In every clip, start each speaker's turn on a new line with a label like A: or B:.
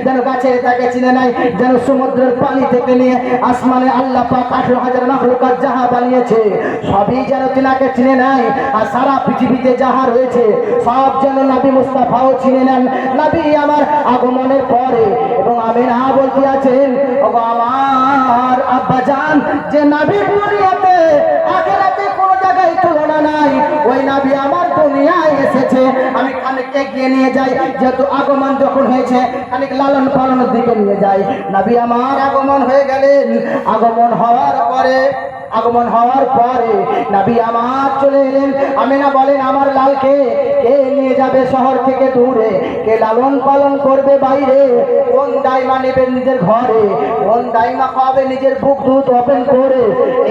A: যেন গাছের তাকে চিনে নাই, যেন সমুদ্রের পানি থেকে নিয়ে আসমানে আল্লাহ পাক 18,000 মাখলুকাত যাহা বানিয়েছে সবই যেন তিনাকে চিনে নাই। আর সারা পৃথিবীতে যাহা রয়েছে সব যেন নবী মুস্তাফাও চিনে নেন নবী আমার আগমনের পরে। এবং আমিনা বলতে আছেন, ওগো আমার আব্বাজান, যে নবী দুনিয়াতে আখিরাতে কোনো জায়গায় তুলনা নাই, ওই নবী আমার দুনিয়ায় এসেছে। আমি খানিক এগিয়ে নিয়ে যাই, যেহেতু আগমন যখন হয়েছে খানিক লালন পালনের দিকে নিয়ে যাই। নবী আমার আগমন হয়ে গেলেন। আগমন হওয়ার পরে নবী আমার চলে এলেন। আমিনা বলেন, আমার লালকে কে নিয়ে যাবে শহর থেকে দূরে, কে লালন পালন করবে বাইরে, কোন দাইমা নেবে নিজের ঘরে, কোন দাইমা খাবে নিজের বুক দুধ ওপেন করে,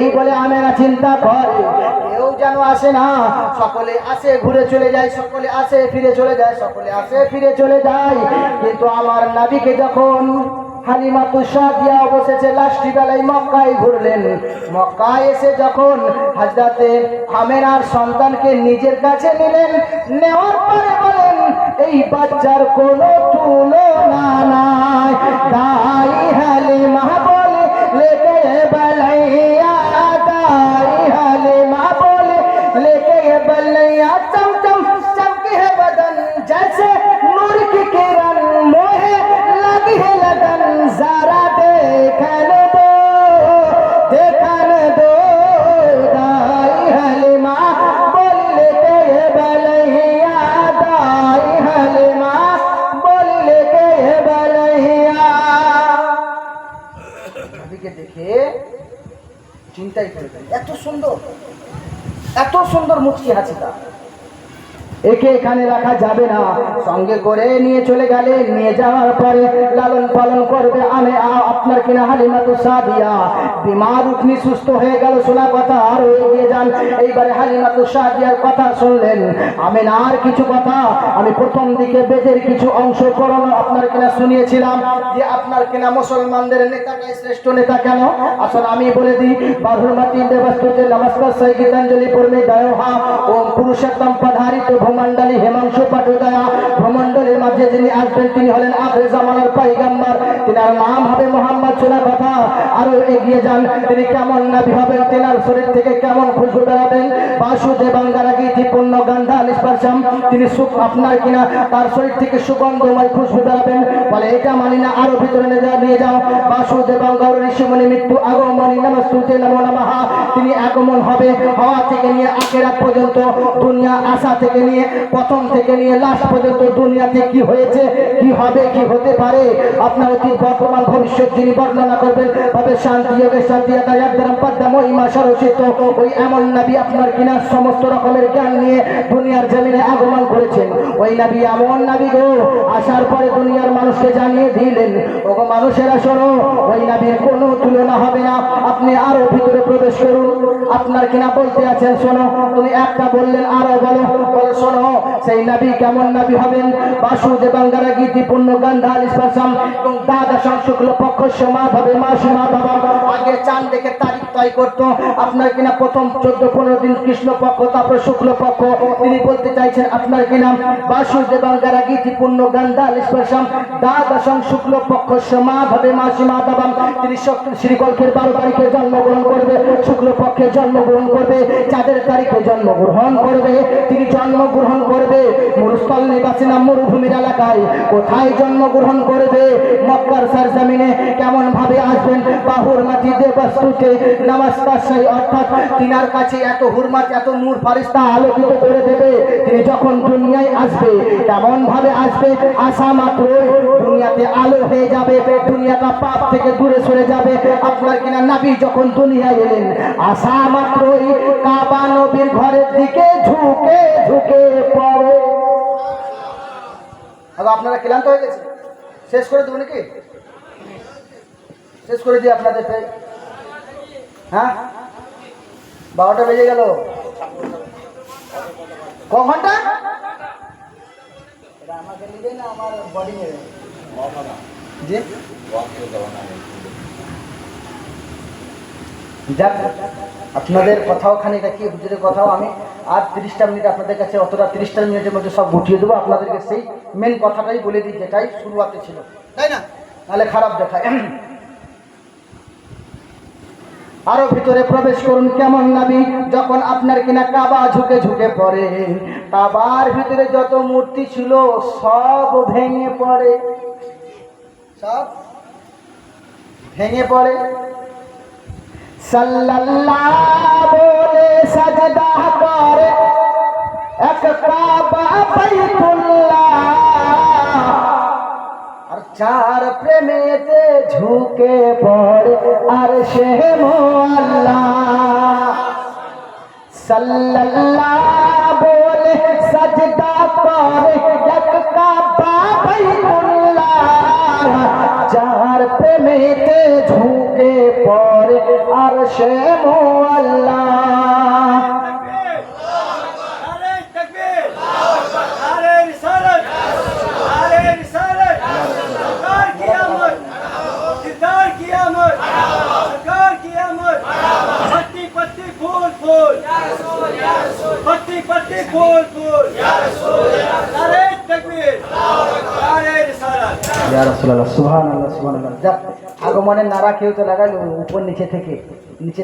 A: এই বলে আমিনা চিন্তা করে। কেউ যেন আসে না, সকলে আসে ঘুরে চলে যায়, সকলে আসে ফিরে চলে যায়, সকলে আসে ফিরে চলে যায়। কিন্তু আমার নবীকে যখন হালিমাতু সাদিয়া বসেছে লাস্টি বেলায় মক্কায় ঘুরলেন, মক্কায় এসে যখন হযরতে আমেনার সন্তানকে নিজের কাছে নিলেন, নেওয়ার পরে বলেন, এই বাচ্চার কোনো তুলনা নাই। দাই হালিমা বলে লেকে বলাইয়া, দাই হালিমা বলে লেকে বলাইয়া, চমচম চমকে है बदन जैसे नूर की किरण, मोहे लगी है लगन, जरा देखन दो, देखन दो। दाई हलीमा बोल लेके बलैया, दाई हलीमा बोल लेके बलैया। নবীকে দেখে চিন্তাই করে গেল, এত সুন্দর মুচকি হাসিটা, একে এখানে রাখা যাবে না। সঙ্গে করে নিয়ে চলে গেলেন। নিয়ে যাওয়ার পরে লালন পালন করবে আমি আপনার কিনা হালিমাতু সাদিয়া বিমার উঠনি সুস্থ হয়ে গেল, শোনা কথা আর এগিয়ে যান। এইবারে হালিমাতু সাদিয়ার কথা শুনলেন। আমিনার কিছু কথা আমি প্রথম দিকে বেদের কিছু অংশ করণ আপনার কিনা শুনিয়েছিলাম, যে আপনার কিনা মুসলমানদের নেতাকে শ্রেষ্ঠ নেতা কেন। আসলে আমি বলে দিই, বাহুরমাতি দেবস্তুতে নমস্কার সহি গীতাঞ্জলি পড়বে দয়োহা ওম পুরুষোত্তম পধারিত ভূমণ্ডলী হেমাংশু পাটুদয়া। ভূমণ্ডলীর মাঝে যিনি আসবেন তিনি হলেন আখির জামানার পয়গম্বর, তিনার নাম হবে মুহাম্মদ। শোনা কথা আরো এগিয়ে যান। তিনি কেমন নবী হবেন, তিনার শরীর থেকে কেমন খুশবু বেরাবেন, বাসুদেবাঙ্গারাগীতি পূর্ণ গন্ধা নিষ্পর্শম, তিনি সুখ আপনার কিনা তার শরীর থেকে সুগন্ধময় খুশবু বেরাবেন। বলে এটা মানি না, আরো ভিতরে নিয়ে যাও। বাসুদেবাঙ্গার ঋষিমণি মৃত্যু আগমনী নমস্তুতে নমো নমঃ, তিনি আগমন হবে হওয়া থেকে নিয়ে আখিরাত পর্যন্ত, দুনিয়া আসা থেকে নিয়ে প্রথম থেকে নিয়ে লাস্ট পর্যন্ত দুনিয়াতে কি হয়েছে, কি হবে, কি হতে পারে, আপনার অতীত বর্তমান ভবিষ্যৎ যিনি বর্ণনা করবেন, তবে শান্তি যোগের শান্তি আদায়াম পদ্মা মহিমা সরসিত ওই এমন নবী আপনার কিনা সমস্ত রকমের জ্ঞান নিয়ে দুনিয়ার জমিনে আগমন করেছেন। ওই নবী এমন নবী গো, আসার পরে দুনিয়ার মানুষকে জানিয়ে দিলেন, ওগো মানুষেরা শোনো, ওই নবীর কোনো তুলনা হবে না। আপনি আরো ভিতরে প্রবেশ করুন। আপনার কিনা বলতে আছেন, শোনো, তুমি একটা বললেন আরো বলো। শোনো, সেই নবী কেমন নবী হবেন। বাসুদেবাঙ্গারা গীতি পূর্ণ গন্ধা নিষ্পর্শম এবং দ্বাদশম শুক্ল পক্ষ সমাধবে মাসি মাধব। আগে চাঁদ দেখে তারিখ তয় করতো, আপনার কিনা প্রথম 14-15 দিন কৃষ্ণ পক্ষ, তারপর শুক্ল পক্ষ। তিনি বলতে চাইছেন আপনার কিনা বাসুদেবাঙ্গারা গীতি পূর্ণ গন্ধা নিষ্পর্শম দ্বাদশম শুক্ল পক্ষ সমাধবে মাসি মাধব। তিনি শ্রীকল্পের 12 তারিখে জন্মগ্রহণ করবে, শুক্ল পক্ষে জন্মগ্রহণ করবে, চাঁদের তারিখে জন্মগ্রহণ করবে। তিনি জন্মগ্রহণ করবে মরুস্থল নিবাসী না মরুভূমির এলাকায়, কোথায় জন্মগ্রহণ করবে? মক্কার সরজমিনে। কেমন ভাবে আসবেন? বাহুরমাতি দেবস্তুতে নমস্কার সহি, অর্থাৎ তিনার কাছে এত হুরমাত, এত নূর ফারিস্তা আলোকিত করে দেবে। তিনি যখন দুনিয়ায় আসবে কেমন ভাবে আসবে? আসা মাত্রই দুনিয়াতে আলো হয়ে যাবে, দুনিয়াটা পাপ থেকে দূরে সরে যাবে। আপনার কিনা নবী যখন দুনিয়ায় এলেন, আসা মাত্রই কাবা নবীর ঘরের দিকে ঝুঁকে ঝুঁকে পড়ে। আপনারা ক্লান্ত হয়ে গেছে, শেষ করে দেবো নাকি? শেষ করে দিই আপনাদের। হ্যাঁ, 12টা বেজে গেল। ক ঘন্টা? আমাকে নিবে না আমার বডি নেবে? জি, যাক, আপনাদের কথাও খানিকটা কি হুজুরের কথাও আমি আর 30টা মিনিট আপনাদের কাছে, অতটা 30টা মিনিটের মধ্যে সব গুটিয়ে দেবো। আপনাদেরকে সেই মেন কথাটাই বলে দিই, যেটাই শুরুয়াতে ছিল। তাই না? নাহলে খারাপ দেখায়। আরো ভিতরে প্রবেশ করুন। কেমন নবী? যখন আপনার কিনা কাবা ঝুঁকে ঝুঁকে পড়ে, কাবার ভিতরে যত মূর্তি ছিল সব ভেঙে পড়ে, সব ভেঙে পড়ে। সাল্লাল্লাহু বলে সাজদা করে এক কাবা বাইতুল্লাহ, আর চার প্রেমেতে ঝুঁকে পড়ে আর সে মোল্লা। সাল্লাল্লাহু বলে সাজদা করে এক কাবা বাইতুল্লাহ, চার প্রেমেতে ঝুঁকে পড়ে আর সে মোল্লা। আগমনের নারা কেউ তো লাগালো উপর নিচে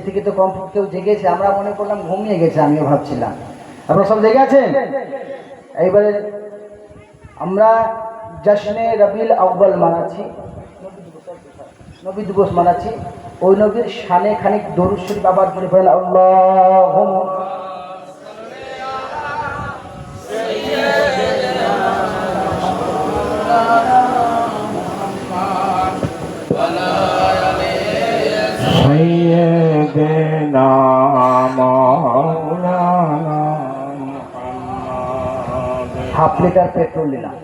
A: থেকে তো কম কেউ জেগেছে, আমরা মনে করলাম ঘুমিয়ে গেছে, আমিও ভাবছিলাম। আপনারা সব জেগে আছেন? এইবারে আমরা জশ্নে রবিউল আউয়াল মানাচ্ছি, নবী দিবস মানাচ্ছি। ওই নবীর শানে খানিক দরুদ শরীফ আবার পড়ে পড়েন। আল্লাহুম্মা
B: সাইয়্যিদিনা মাওলানা মুহাম্মদ।
A: হাফ লিটার পেট্রোল নিলাম।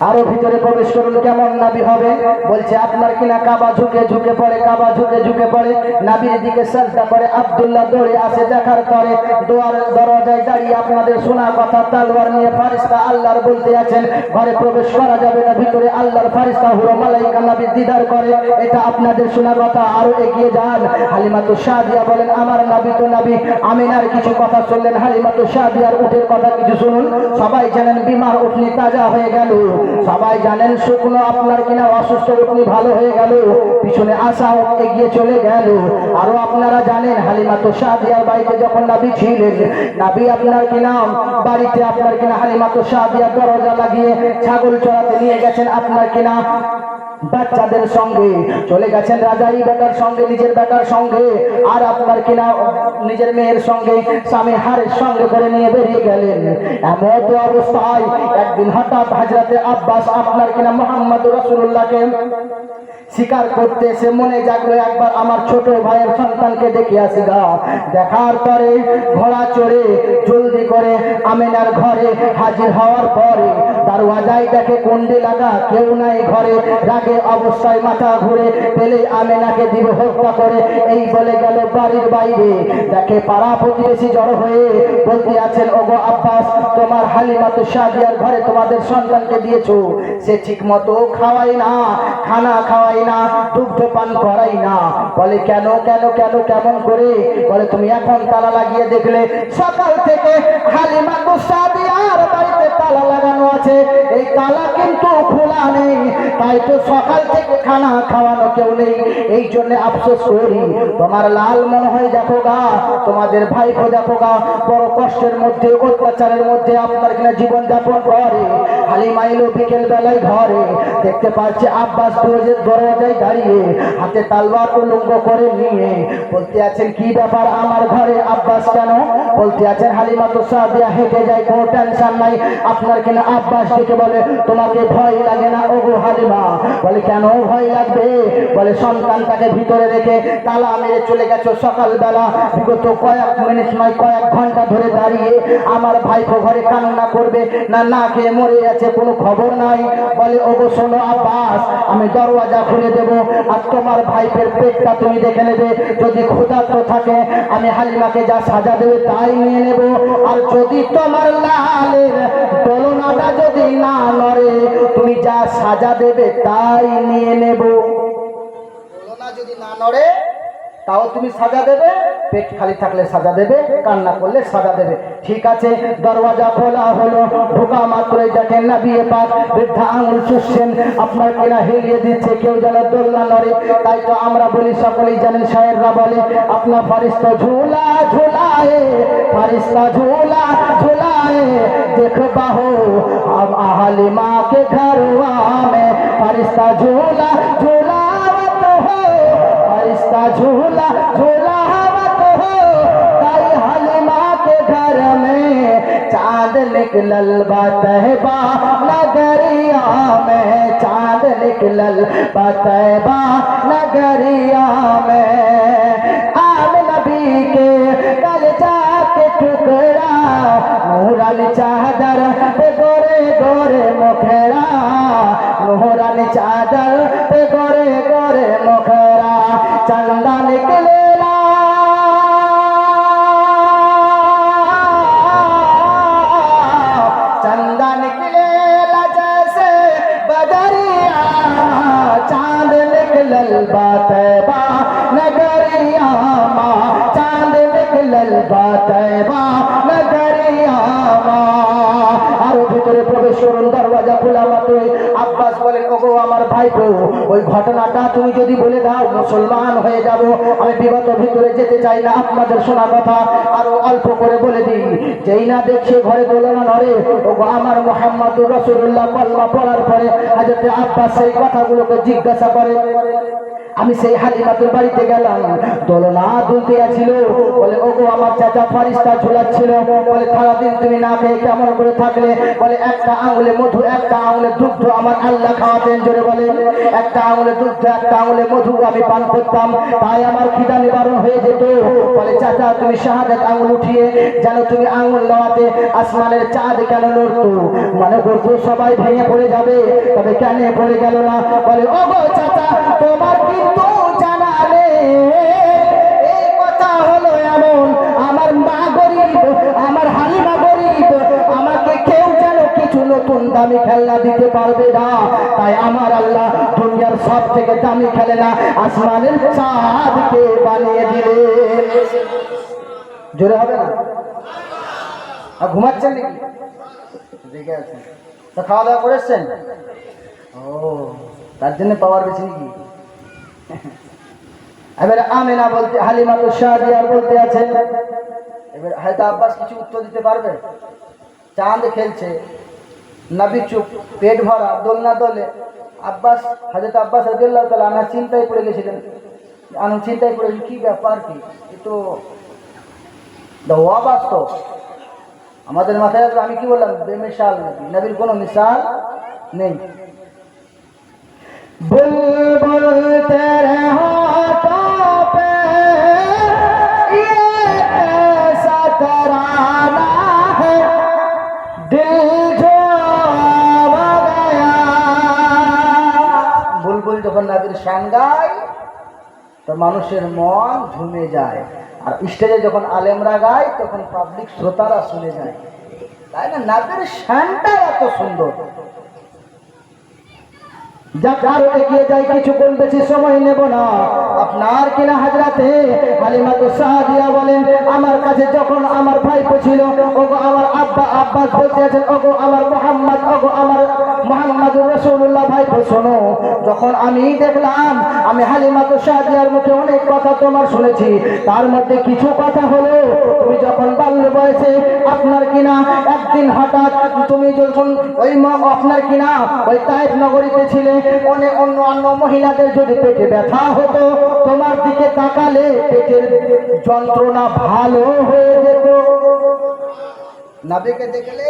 A: আরো ভিতরে প্রবেশ করুন। কেমন নবী হবে? বলছে আপনার কিনা কাবা ঝুঁকে ঝুঁকে পড়ে, কাবা ঝুঁকে ঝুঁকে পড়ে, নবীর দিকে সাজদা করে। আব্দুল্লাহ দৌড়ে আসে দেখার পরে, দুয়ারের দরজায় দাঁড়িয়ে আপনাদের শোনা কথা তালওয়ার নিয়ে ফারিস্তা আল্লাহর বলতে আছেন ঘরে প্রবেশ করা যাবে না, ভিতরে আল্লাহর ফারিস্তা হুরো মালাইকা নবীর দিদার করে, এটা আপনাদের শোনা কথা। আরো এগিয়ে যান। হালিমাতু সাদিয়া বলেন আমার নবী তো নবী। আমিনার কিছু কথা শুনলেন, হালিমাতু সাদিয়ার উটের কথা কিছু শুনুন। সবাই জানেন বিমার উটনি তাজা হয়ে গেল, সবাই জানেন শুকনো আপনার কিনা অসুস্থ উটনি ভালো হয়ে গেল, পিছনে আসা এগিয়ে চলে গেল। আরো আপনারা জানেন হালিমাতু সাদিয়ার বাড়িতে যখন নবী ছিলেন, নবী আপনার কিনা বাড়িতে আপনার কিনা হালিমাতু সাদিয়া দরজা লাগিয়ে ছাগল চড়াতে নিয়ে গেছেন আপনার কিনা বাচ্চাদের সঙ্গে, চলে গেছেন রাজাই বেটার সঙ্গে, নিজের বেটার সঙ্গে, আর আপনার কিনা নিজের মেয়ের সঙ্গে স্বামী হারের সঙ্গে করে নিয়ে বেরিয়ে গেলেন। এমন অবস্থায় একদিন হঠাৎ হযরতে আব্বাস আপনার কিনা মুহাম্মদুর রাসূলুল্লাহকে শিকার করতে এসে মনে জাগলো একবার আমার ছোট ভাইয়ের সন্তানকে দেখে আসি গা। দেখার পরে ঘোড়া চড়ে জলদি করে আমিনার ঘরে হাজির হওয়ার পরে দরওয়াজায় দেখে কুণ্ডি লাগা, কেউ নাই ঘরে। রাগে অবস্থায় মাথা ঘুরে পেলে আমিনাকে দিব হত্যা করে এই বলে গেল বাড়ির বাইরে। দেখে পাড়া প্রতিবেশী জড়ো হয়ে বলতে আছেন ওগো আব্বাস, তোমার হালিমাতু সাদিয়ার ঘরে তোমাদের সন্তানকে দিয়েছো, সে ঠিক মতো খাওয়াই না, খানা খাওয়াই না, দুগ্ধ পান করাই না। বলে কেন কেন কেন কেমন করে? বলে তুমি এখন তালা লাগিয়ে দেখলে, সকাল থেকে হালিমাতু সাদিয়ার বাড়িতে তালা লাগানো আছে, এই তালা কিন্তু খোলা নেই, তাই তো সকাল থেকে খানা খাওয়ানো কেউ নেই। এই জন্য আফসোস করি, তোমার লাল মনে হয় দেখো গা, তোমাদের ভাইপো দেখো গা, বড় কষ্টের মধ্যে অত্যাচারের মধ্যে আপনার কিনা জীবন যাপন করে। হালিমা এলো বিকেল বেলায় ঘরে, দেখতে পাচ্ছে আব্বাস দরজায় দাঁড়িয়ে হাতে তালওয়ার উলঙ্গ করে নিয়ে বলতে আছেন কি ব্যাপার আমার ঘরে আব্বাস কেন? বলতে আছেন হালিমাতু সাদিয়া হেঁটে যায়, কোনো টেনশন নাই। আপনার কিনা আব্বাস দেখে বলে তোমাকে ভয় লাগে না ওগো হালিমা? বলে কেন ভয় লাগবে? বলে সন্তানটাকে ভিতরে রেখে তালা মেরে চলে গেছো সকালবেলা, বিগত কয়েক মিনিট নয় কয়েক ঘন্টা ধরে দাঁড়িয়ে আমার ভাইপো ঘরে কান্না করবে না, না খেয়ে মরে আছে, কোনো খবর নাই। বলে ওগো শোনো আব্বাস, আমি দরওয়াজা খুলে দেবো আর তোমার ভাইপের পেটটা তুমি দেখে নেবে, যদি ক্ষুধার্ত থাকে আমি হালিমাকে যা সাজা দেবে তাই নিয়ে নেব, আর যদি তোমার লালের দোলনাটা যদি না নড়ে তুমি যা সাজা দেবে তাই নিয়ে নেব। দোলনা যদি না নড়ে তাও তুমি সাজা দেবে, পেট খালি থাকলে সাজা দেবে, কান্না করলে সাজা দেবে। ঠিক আছে, দরওয়াজা খোলা হলো, ঢোকা মাত্রই দেখেন নবী পাক বৃদ্ধা আঙুল চুষছেন, আপনার কিনা হেলিয়ে দিচ্ছে, কেউ যেন দোলনা নড়ে। তাই তো আমরা বলি, সকলেই জানেন, শায়েররা বলে, अपना फरिश्ता झूला झूलाए, फरिश्ता झूला झूलाए, देख बाहो अब हालिमा के घरवा में फरिश्ता झूला झूलावत हो, फरिश्ता झूला झूलावत हो, ताई हालिमा के घर में चांद निकलल बा तहबा नगरिया में, चांद निकलल बा तहबा नगरिया में। के कलजा के टुकड़ा नूरान चादर पे गोरे गोरे मुखरा, नूरान चादर पे गोरे गोरे मुखरा, चंदा निकलेला चंदा निकलेला जैसे बदरिया, चांद निकलल बात बा नगरिया मा, আরো ভিতরে প্রবেশ করুন। দরওয়াজা খোলা মাত্রই আব্বাস বলেন, ওগো আমার ভাইপো, ওই ঘটনাটা তুমি যদি বলে দাও মুসলমান হয়ে যাব। আমি বিগত ভিতরে যেতে চাই না, আপনাদের শোনা কথা আরো অল্প করে বলে দিই। যেই না দেখছে ঘরে দোলনা নড়ে, ওগো আমার মুহাম্মদুর রাসূলুল্লাহ কলমা পড়ার পরে হযরত আব্বাস সেই কথাগুলোকে জিজ্ঞাসা করে। আমি সেই হালিমাতুর বাড়িতে গেলাম, দোলনা দুলতে ছিল, বলে ওগো আমার চাচা ফারিস্তা ঝুলাচ্ছিল, বলে সারাদিন তুমি না খেয়ে কেমন করে থাকলে? বলে একটা আঙুলে মধু, একটা আঙুলে দুগ্ধ আমার আল্লাহ খাওয়াতেন, জোরে বলে, একটা আঙুলে দুগ্ধ, একটা আঙুলে মধু আমি পান করতাম, তাই আমার খিদা নিবারণ হয়ে যেত। বলে চাচা তুমি শাহাদাত আঙুল উঠিয়ে যেন তুমি আঙুল নেওয়াতে আসমানের চাঁদ কেন নড়তো, মানে করতো সবাই ভেঙে পড়ে যাবে, তবে কেন পড়ে গেল না? বলে ওগো চাচা তোমার কিন্তু জানা নেই, এই কথা হলো এমন, আমার মা গরিব, আমার হালিমা গরিব, আমাকে কেউ যেন কিছু নতুন দামি খেলনা দিতে পারবে না, তাই আমার আল্লাহ দুনিয়ার সব থেকে দামি খেলনা আসমানের চাঁদকে বানিয়ে দিলে। জোরে হবে না? আর ঘুমাচ্ছেন নাকি? দেখে আছেন তো, খাওয়া দাওয়া করেছেন? ও, তার জন্য পাওয়ার বেশি নাকি? এবারে আমেনা বলতে, হালিমাতুস সাদিয়া বলতে আছে, এবার হয়তো আব্বাস কিছু উত্তর দিতে পারবে। চাঁদ খেলছে, নবী চুপ, পেট ভরা, দোলনা দোলে। আব্বাস, হযরত আব্বাস রাদিয়াল্লাহু তাআলা আনহু চিন্তায় পড়ে গেছিলেন, চিন্তায় পড়ে কি ব্যাপার, কি এ তো অবাস্তব। আমাদের মাথায় আমি কি বললাম, বেমিসাল নবীর কোনো মিসাল নেই। बुलबुल तेरे होठों पे ये कैसा तराना है, दिल जो आ गया। বুলবুল যখন নবীর শান গায় তো মানুষের মন ঝুমে যায়, আর স্টেজে যখন আলেমরা গায় তখন পাবলিক শ্রোতারা শুনে যায়, তাই না? নবীর শানটা এত সুন্দর। আরো এগিয়ে যাই, কিছুক্ষণ বেশি সময় নেব না। আপনার কিনা হযরতে হালিমাতুস সাদিয়া বলেন, আমার কাছে যখন আমার ভাইপো ছিল, ওগো আমার আব্বা, আব্বাস বলতে আছেন, ওগো আমার মুহাম্মদ, ওগো আমার মুহাম্মদুর রাসূলুল্লাহ ভাইপো শোনো, যখন আমি দেখলাম, আমি হালিমাতুস সাদিয়ার মুখে অনেক কথা তোমার শুনেছি, তার মধ্যে কিছু কথা হলো তুমি যখন বাল্য বয়সে আপনার কিনা একদিন হঠাৎ তুমি যখন ওই আপনার কিনা ওই তায়েফ নগরীতে ছিলে, অন্য মহিলাদের যদি পেটে ব্যথা হতো, তোমার দিকে তাকালে পেটের যন্ত্রণা ভালো হয়ে যেত। নবীকে দেখলে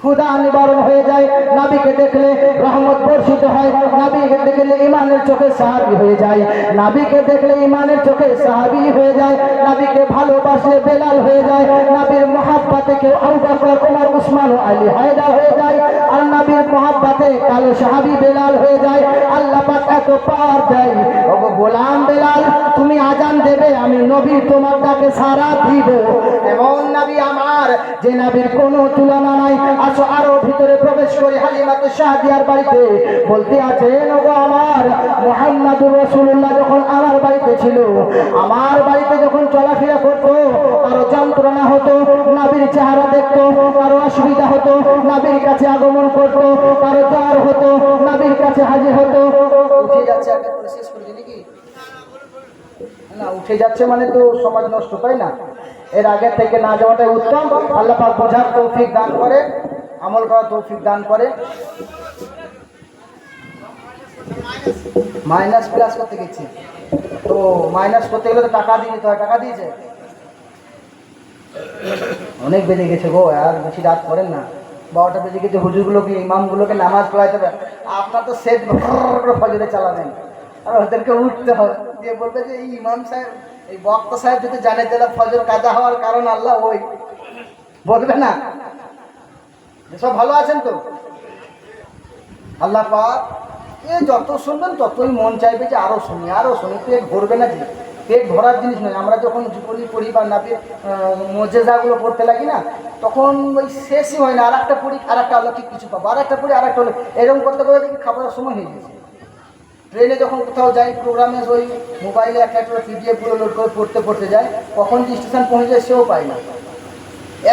A: ক্ষুধা নিবারণ হয়ে যায়, নবীকে দেখলে রহমত বর্ষিত হয়, নবীকে দেখলে ইমানের চোখে সাহাবী হয়ে যায়, নবীকে দেখলে ইমানের চোখে সাহাবী হয়ে যায়, নবীকে ভালোবাসলে বেলাল হয়ে যায়, নবীর মহাব্বতে কেউ আবু বকর, ওমর, উসমান ও আলী হায়দার হয়ে যায়, আর নবীর মহাব্বতে হাতে কালো সাহাবী বেলাল হয়ে যায়। আল্লাহ পাক এত পাওয়ার দেয়, ওগো গোলাম বেলাল তুমি আজান দেবে, আমি নবী তোমার ডাকে সাড়া দিব। এমন নবী আমার, যে নবীর কোনো তুলনা নাই। আসো আরো ভিতরে প্রবেশ করে হালিমাতুস সাদিয়ার বাড়িতে। বলতে আছেন, ওগো আমার মুহাম্মদুর রাসূলুল্লাহ যখন আমার বাড়িতে ছিল, আমার বাড়িতে যখন চলাফেরা করতো, কারো যন্ত্রণা হতো নবীর চেহারা দেখতো, কারো অসুবিধা হতো নবীর কাছে আগমন করতো, কারো জ্বর হতো নবীর কাছে হাজির হতো। উঠে যাচ্ছে, আগে শেষ করে দিলি কি না? উঠে যাচ্ছে মানে তো সমাজ নষ্ট, তাই না? এর আগে থেকে না যাওয়াটাই উত্তম। আল্লাহ পাক বোঝার তৌফিক দান করে, আমল করার তৌফিক দান করে। মাইনাস প্লাস করতে গেছি তো মাইনাস করতে গেলে তো টাকা দিয়ে দিতে হয়। টাকা দিয়েছে? অনেক বেজে গেছে গো, আর বেশি রাত করেন না। 12টা বেজে গেছে। হুজুরগুলোকে ইমামগুলোকে নামাজ পড়াইতে হবে। আপনার তো সেট ফজরে চালাবেন, আর ওদেরকে উঠতে হবে, দিয়ে বলবে যে এই ইমাম সাহেব, এই বক্তা সাহেব যদি জানে তাহলে ফজর কাজা হওয়ার কারণ আল্লাহ ওই বলবে না। সব ভালো আছেন তো? আল্লাহ পাক যত শুনবেন ততই মন চাইবে যে আরো শুনি আরো শুনি। পেট ভরবে না, যে পেট ভরার জিনিস নয়। আমরা যখন জীবনী পড়ি বা নাবির মজেজাগুলো পড়তে লাগি না, তখন ওই শেষই হয় না। আর একটা পড়ি, আর একটা অলৌকিক কিছু পাবো, আর একটা পড়ি, আর একটা এরকম করতে করতে দেখি খাবারের সময় হয়ে গেছে। ট্রেনে যখন কোথাও যাই প্রোগ্রামে, ওই মোবাইলে একটা একটা পিডিএফগুলো লোড করে পড়তে যাই, কখন যে স্টেশন পৌঁছে যায় সেও পাই না,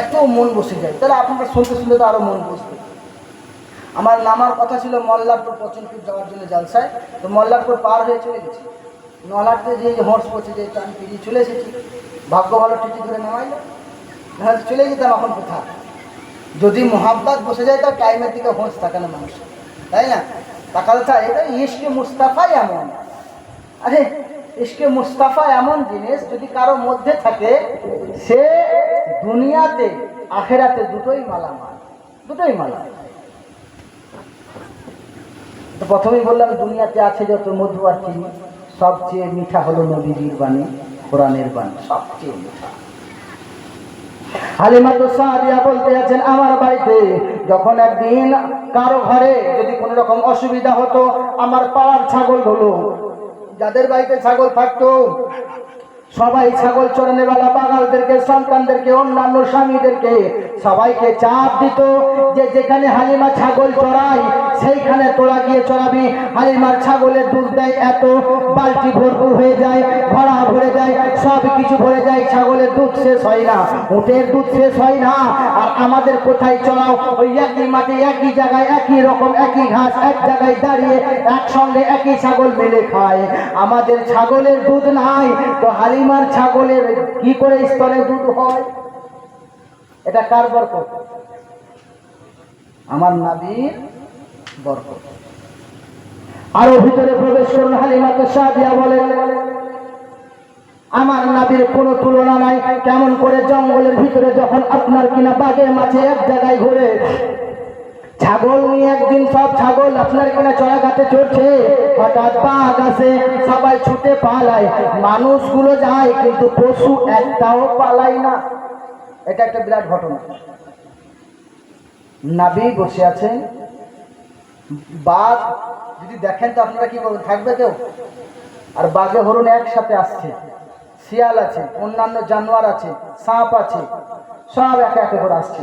A: এত মন বসে যায়। তাহলে আপনারা শুনতে শুনতে তো আরও মন বসবে। আমার নামার কথা ছিল মল্লারপুর পচনপুর যাওয়ার জন্য জালসায়, তো মল্লারপুর পার হয়ে চলে গেছি। নলারতে যে হর্স পড়ছে, যে আমি পেরিয়ে চলে এসেছি। ভাগ্য ভালো টিটি ধরে নামাইলো, নাহলে চলে যেতাম এখন কোথাও। যদি মোহাব্বত বসে যায় তার টাইমের দিকে হোঁশ থাকে না মানুষ, তাই না? তাকালে থাকে এটা ইশকে মুস্তাফা এমন। আরে ইশকে মুস্তাফা এমন জিনিস, যদি কারো মধ্যে থাকে, সে দুনিয়াতে আখেরাতে দুটোই মালামাল, দুটোই মালা। তো প্রথমেই বললাম, দুনিয়াতে আছে যত মধু আর চিনি, সবচেয়ে মিঠা হলো নবীজির বাণী, কোরআনের বাণী, সবচেয়ে মিঠা। হালিমাতুস সাদিয়া বলতে আছেন, আমার বাড়িতে যখন একদিন কারো ঘরে যদি কোনো রকম অসুবিধা হতো, আমার পাড়ার ছাগলগুলো, যাদের বাড়িতে ছাগল থাকতো, সবাই ছাগল চড়ানোওয়ালা বাঙালদেরকে, সন্তানদেরকে, অন্যান্য স্বামীদেরকে সবাইকে চাপ দিত যে যেখানে হালিমা ছাগল চড়ায় সেইখানে তোরা গিয়ে চড়াবি। হালিমার ছাগলের দুধ দেয় এত, বালতি ভরপুর হয়ে যায়, ভরা ভরে যায়, সব কিছু ভরে যায়, ছাগলের দুধ শেষ হয় না, উটের দুধ শেষ হয় না। আর আমাদের কোথায় চড়াও? ওই একই মাঠে, একই জায়গায়, একই রকম, একই ঘাস, এক জায়গায় দাঁড়িয়ে একসঙ্গে একই ছাগল মেলে খায়। আমাদের ছাগলের দুধ নাই, তো হালিমার ছাগলের কি করে স্তনে দুধ হয়? এটা কার বরকত? আমার নবীর বরকত। আরো ভিতরে প্রবেশ করুন। হালিমাতুস সাদিয়া বলেন, আমার নবীর কোনো তুলনা নাই। কেমন করে জঙ্গলের ভিতরে যখন আপনার কিনা বাঘের মাঝে এক জায়গায় ঘুরে, ছাগল নিয়ে একদিন সব ছাগল আপনার কিনা চড়াঘাটে চড়ছে, হঠাৎ বাঘ আসে, সবাই ছুটে পালায়, মানুষগুলো যায় কিন্তু পশু একটাও পালায় না। এটা একটা বিরাট ঘটনা। নবী বসে আছেন, বাঘ যদি দেখেন তো আপনারা কি করবেন? থাকবে কেউ? আর বাঘে হরিণ একসাথে আসছে, শিয়াল আছে, অন্যান্য জানোয়ার আছে, সাপ আছে, সব একে একে করে আসছে।